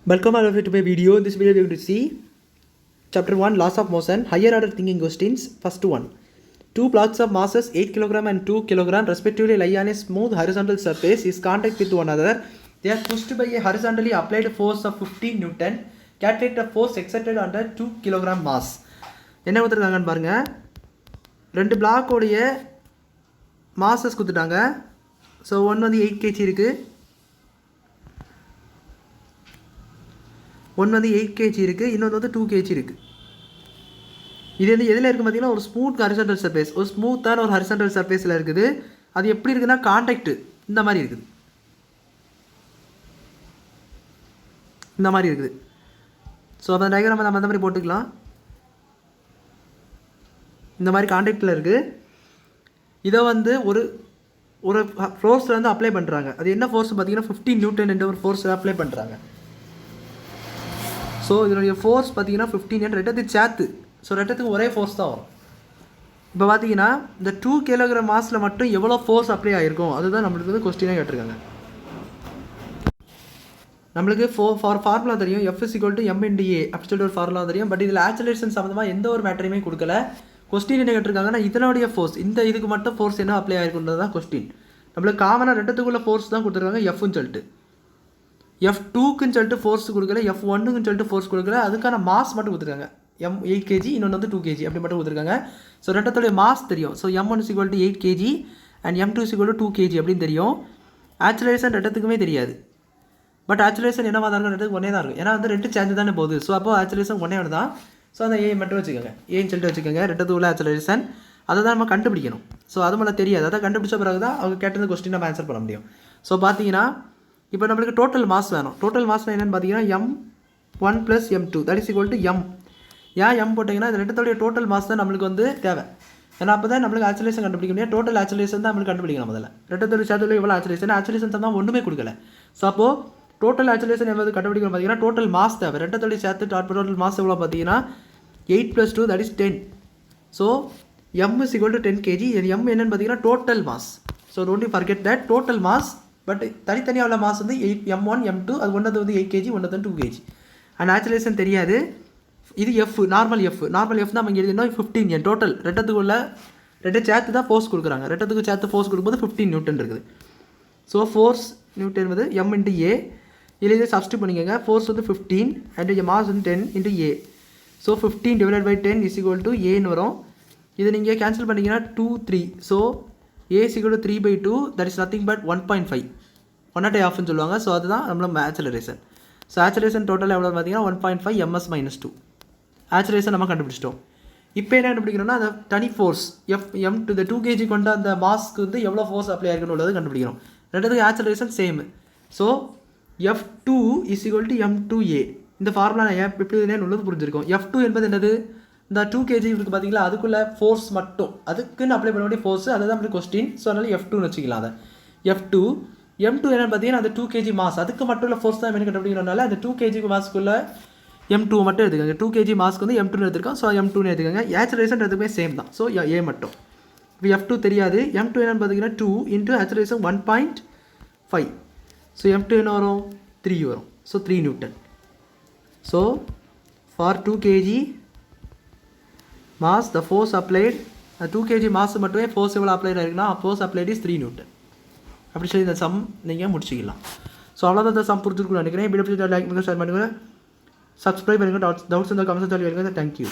Welcome all of you to my video. In this video we are going to see chapter 1 laws of motion, higher order thinking questions. First one, two blocks of masses 8 kg and 2 kg respectively lie on a smooth horizontal surface is contact with one another. They are pushed by a horizontally applied force of 15 Newton. Calculate the force exerted under 2 kg mass. என்ன கொடுத்துருக்காங்கன்னு பாருங்க, ரெண்டு பிளாக்கோடைய masses கொடுத்துட்டாங்க. So ஒன்று வந்து 8 kg இருக்குது, ஒன்று வந்து 8 kg இருக்குது, இன்னொன்று வந்து 2 kg இருக்குது. இது வந்து எதில் இருக்குது பார்த்தீங்கன்னா ஒரு ஸ்மூத் ஹரிசாண்டல் சர்ஃபேஸ், ஒரு ஸ்மூத்தான ஒரு ஹரிசாண்டல் சர்ஃபேஸில் இருக்குது. அது எப்படி இருக்குதுன்னா கான்டாக்ட் இந்த மாதிரி இருக்குது, இந்த மாதிரி இருக்குது. ஸோ அந்த டயக்ராம் நம்ம அந்த மாதிரி போட்டுக்கலாம். இந்த மாதிரி கான்டாக்டில் இருக்குது. இதை வந்து ஒரு ஒரு ஃபோர்ஸில் வந்து அப்ளை பண்ணுறாங்க. அது என்ன ஃபோர்ஸ் பார்த்தீங்கன்னா 15 நியூட்டன் என்ற ஒரு ஃபோர்ஸில் அப்ளை பண்ணுறாங்க. ஸோ இதனுடைய ஃபோர்ஸ் பார்த்தீங்கன்னா 15 ரெட்டத்துக்கு சேர்த்து, ஸோ ரெட்டத்துக்கு ஒரே ஃபோர்ஸ் தான் வரும். இப்போ பார்த்தீங்கன்னா இந்த 2 kg மாஸில் மட்டும் எவ்வளோ ஃபோர்ஸ் அப்ளை ஆகிருக்கும் அதுதான் நம்மளுக்கு வந்து கொஸ்டினாக கேட்டிருக்காங்க. நம்மளுக்கு ஃபார்முலா தெரியும், F = m × a அப்படி சொல்லிட்டு ஒரு ஃபார்முலா தெரியும். பட் இதில் ஆக்சலரேஷன் சம்மந்தமாக எந்த ஒரு மேட்டரையுமே கொடுக்கல. கொஸ்டின் என்ன கேட்டிருக்காங்கன்னா இதனுடைய ஃபோர்ஸ், இந்த இதுக்கு மட்டும் ஃபோர்ஸ் என்ன அப்ளை ஆகிருக்குன்றது தான் கொஸ்டின். நம்மளுக்கு காமனாக ரெட்டத்துக்குள்ள ஃபோர்ஸ் தான் கொடுத்துருக்காங்க எஃப்னு சொல்லிட்டு. F2க்குன்னு சொல்லிட்டு ஃபோர்ஸ் கொடுக்கல, F1க்குன்னு சொல்லிட்டு ஃபோர்ஸ் கொடுக்கல. அதுக்கான மாஸ் மட்டும் கொடுத்துருக்காங்க. 8 kg, இன்னொன்று வந்து 2 kg அப்படி மட்டும் கொடுத்துருக்காங்க. ஸோ ரெட்டத்துடைய மாஸ் தெரியும். So M1 = 8 kg and M2 = 2 kg அப்படின்னு தெரியும். ஆக்சலரேஷன் ரெட்டத்துக்குமே தெரியாது. பட் ஆக்சலரேஷன் என்னவா தான் இருக்கும், ரெட்டத்துக்கு ஒன்றே தான் இருக்கும். ஏன்னா வந்து ரெண்டு சேர்ந்து தானே போகுது. ஸோ அப்போ ஆக்சலரேஷன் ஒன்றே ஒன்று தான். ஸோ அந்த ஏ மட்டும் வச்சுக்கோங்க, ஏன்னு சொல்லிட்டு வச்சுக்கோங்க. ரெட்டத்துக்கு உள்ள ஆக்சலரேஷன் அதை தான் நம்ம கண்டுபிடிக்கணும். ஸோ அது மேலே தெரியாது. அதை கண்டுபிடிச்ச பிறகு தான் அவங்க கேட்டது கொஸ்டின் நம்ம ஆன்சர் பண்ண முடியும். ஸோ பார்த்தீங்கன்னா இப்போ நம்மளுக்கு டோட்டல் மாஸ் வேணும். டோட்டல் மாஸ் என்னென்னு பார்த்தீங்கன்னா M1 + M2 that is equal to M. ஏன் M போட்டிங்கன்னா இந்த ரெட்டத்தோடைய டோட்டல் மாஸ் தான் நம்மளுக்கு வந்து தேவை. ஏன்னா அப்போ தான் நம்மளுக்கு ஆக்சலேஷன் கண்டுபிடிக்க முடியும். டோட்டல் ஆக்சலேஷன் தான் நம்மளுக்கு கண்டுபிடிக்கணும். முதல்ல ரெட்டத்தோடைய சேர்த்துல எவ்வளோ ஆக்சலேஷன் தான் ஒன்றுமே கொடுக்கல. ஸோ அப்போது டோட்டல் ஆக்சலேஷன் எவ்வளோ கண்டுபிடிக்கணும் பார்த்தீங்கன்னா டோட்டல் மாஸ் தேவை. ரெட்டத்தோடைய சேர்த்து டோட்டல் மாஸ் எவ்வளோ பார்த்தீங்கன்னா 8 + 2 that is 10. So M = 10 kg. M என்னென்னு பார்த்தீங்கன்னா total mass. So don't forget that total mass. But தனித்தனியாக உள்ள மாஸ் வந்து M1 M2, அது ஒன்றது வந்து 8 kg, ஒன்றது 2 kg. அண்ட் ஆக்சலேஷன் தெரியாது. இது F, நார்மல் F தான் நம்ம இங்கே எழுதினோம் 15 டோட்டல். ரெட்டை சேர்த்து தான் ஃபோர்ஸ் கொடுக்குறாங்க. ரெட்டத்துக்கு சேர்த்து ஃபோர்ஸ் கொடுக்கும்போது 15 நியூட்டன் இருக்குது. ஸோ ஃபோர்ஸ் நியூட்டன் வந்து M × a. இதில் இதை சப்ஸ்டிட் பண்ணிக்கோங்க. ஃபோர்ஸ் வந்து 15 அண்ட் மாஸ் வந்து 10 × a. ஸோ 15 / 10 = a வரும். இது நீங்கள் கேன்சல் பண்ணிங்கன்னா 2 3. So a = 3/2 that is nothing but 1.5, 1/2 சொல்லுவாங்க. ஸோ அதுதான் நம்மளோட ஆக்சலரேஷன். ஸோ ஆக்சலரேஷன் டோட்டல் எவ்வளோ பார்த்தீங்கன்னா 1.5 ms - 2. ஆக்சலரேஷன் நம்ம கண்டுபிடிச்சிட்டோம். இப்போ என்ன கண்டுபிடிக்கணும்னா அந்த தனி force M to the 2 kg கொண்ட அந்த மாஸ்க்கு வந்து எவ்வளோ ஃபோர்ஸ் அப்ளை ஆகிருக்குன்னு உள்ளது கண்டுபிடிக்கணும். ரெண்டுத்துக்கு acceleration same. So F2 = M2a. இந்த ஃபார்முலா நான் எப்படி உள்ளது புரிஞ்சிருக்கும். F2 என்பது என்னது, இந்த 2 kg இருக்குது பார்த்தீங்களா, அதுக்குள்ள ஃபோர்ஸ் மட்டும், அதுக்குன்னு அப்ளை பண்ண வேண்டிய ஃபோர்ஸ். அதுதான் நம்மளுக்கு கொஸ்டின். ஸோ அதனால் F2ன்னு வச்சுக்கலாம். அதை F2. M2 என்னென்னு பார்த்தீங்கன்னா அந்த 2 kg மாஸ், அதுக்கு மட்டும் உள்ள ஃபோர்ஸ் தான் என்ன கண்டுபிடிக்கிறதுனால அந்த 2 kg மாஸ்க்குள்ள M2 மட்டும் எடுத்துக்கோங்க. 2 kg மாஸ்க்கு வந்து M2 எடுத்துருக்கோம். ஸோ M2ன்னு எடுத்துக்கோங்க. ஆக்சலரேஷன் எதுவுமே சேம் தான். ஸோ A மட்டும். இப்போ F2 தெரியாது. M2 என்னென்னு பார்த்தீங்கன்னா 2 × ஆக்சலரேஷன் 1.5. ஸோ M2 என்ன வரும், 3 வரும். So 3 newton. So for 2 kg mass the force applied, 2 kg mass மட்டுமே ஃபோர்ஸ் எவ்வளோ அப்ளைட் ஆகிருக்குன்னா ஃபோர்ஸ் அப்ளைட் இஸ் 3 நியூட்டன். அப்படி சொல்லி இந்த சம் நீங்கள் முடிச்சிக்கலாம். ஸோ அவ்வளோதான் இந்த சம் புரிஞ்சுக்கணும்னு நினைக்கிறேன். வீடியோ லைக் பண்ணுங்கள், ஷேர் பண்ணுங்கள், சப்ஸ்கிரைப் பண்ணுங்கள். டவுட்ஸ் இந்த கமெண்ட்ஸ் சொல்லி வைங்க. தேங்க்யூ.